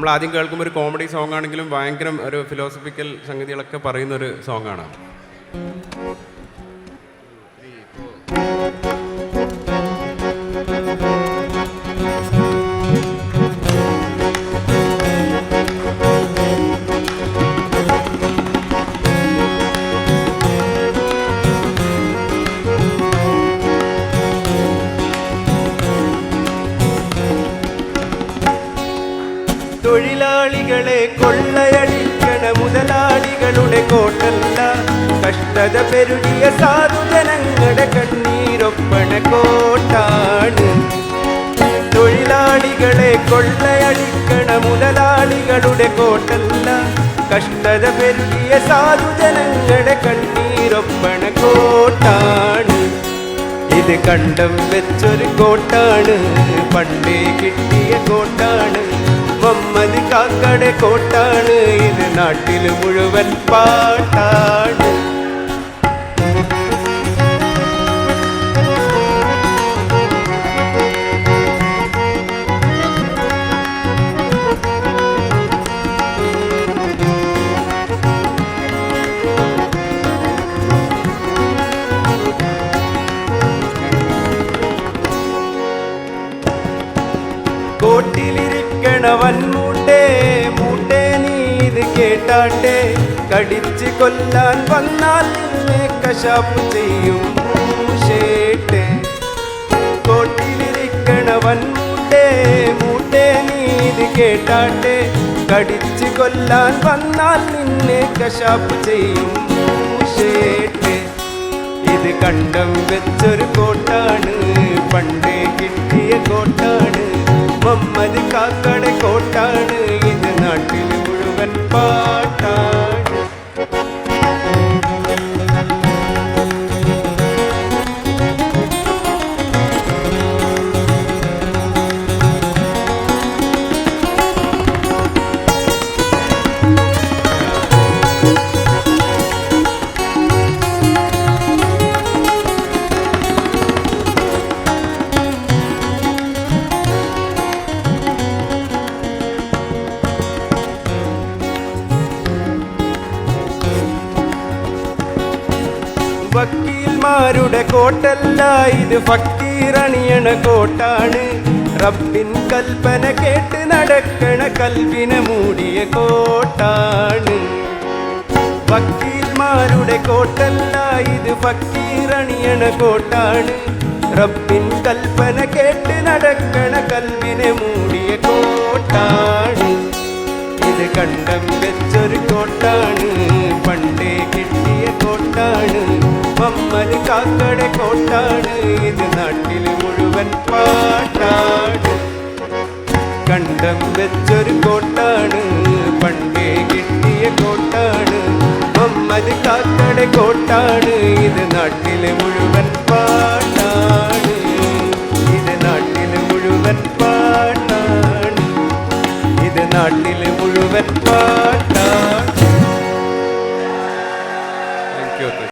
നമ്മൾ ആദ്യം കേൾക്കുമ്പോൾ ഒരു കോമഡി സോങ് ആണെങ്കിലും ഭയങ്കര ഒരു ഫിലോസഫിക്കൽ സംഗതികളൊക്കെ പറയുന്ന ഒരു സോങ്ങാണ്. തൊഴിലാളികളെ കൊള്ളയടിക്കണ മുതലാളികളുടെ കോട്ടല്ല, കഷ്ടത പെരുകിയ സാധുജനങ്ങളുടെ കണ്ണീരൊപ്പണ കോട്ടാണ്. തൊഴിലാളികളെ കൊള്ളയടിക്കണ മുതലാളികളുടെ കോട്ടല്ല, കഷ്ടത പെരുകിയ സാധുജനങ്ങളുടെ കണ്ണീരൊപ്പണ കോട്ടാണ്. ഇത് കണ്ടം വെച്ചൊരു കോട്ടാണ്, പണ്ടേ കിട്ടിയ കോട്ടാണ്. മുഹമ്മദ് കാക്കടെ കോട്ടാണ്, ഇത് നാട്ടിൽ മുഴുവൻ പാട്ടാണ്. കോട്ടിലിരിക്കണവൻ മൂട്ടേ മൂട്ടേ നീ ഇത് കേട്ടാട്ടെ, കടിച്ച് കൊല്ലാൻ വന്നാൽ നിന്നെ കശാപ്പ് ചെയ്യും മൂഷേട്ടെ. കോട്ടിലിരിക്കണവൻ മൂട്ടേ മൂട്ടേ നീ ഇത് കേട്ടാട്ടെ, കടിച്ച് കൊല്ലാൻ വന്നാൽ നിന്നെ കശാപ്പ് ചെയ്യും മൂഷേട്ടെ. ഇത് കണ്ടം വെച്ചൊരു കോട്ടാണ്, പണ്ടേ കിട്ടിയ കോട്ടാണ്. മുഹമ്മദ് കാക്കടെ കോട്ടാണ്, ഇത് നാട്ടിൽ മുഴുവൻ പാട്ടാണ്. വക്കീൽമാരുടെ കോട്ടല്ല, ഇത് ഫക്കീറണിയണ കോട്ടാണ്. റബ്ബിൻ കൽപ്പന കേട്ട് നടക്കണ കൽവിനെ മൂടിയ കോട്ടാണ്. വക്കീൽമാരുടെ കോട്ടല്ല, ഇത് ഫക്കീറണിയണ കോട്ടാണ്. റബ്ബിൻ കൽപ്പന കേട്ട് നടക്കണ കൽവിനെ മൂടിയ കോട്ടാണ്. ഇത് കണ്ടം വെച്ചൊരു കോട്ടാണ്, പണ്ടേ കിട്ടിയ കോട്ടാണ്. മുഹമ്മദ് കാക്കടെ കോട്ടാണ്, ഇത് നാട്ടിൽ മുഴുവൻ പാട്ടാണ്. കണ്ടം വെച്ചൊരു കോട്ടാണ്, പണ്ടേ കിട്ടിയ കോട്ടാണ്. മുഹമ്മദ് കാക്കടെ കോട്ടാണ്, ഇത് നാട്ടിൽ മുഴുവൻ പാട്ടാണ്.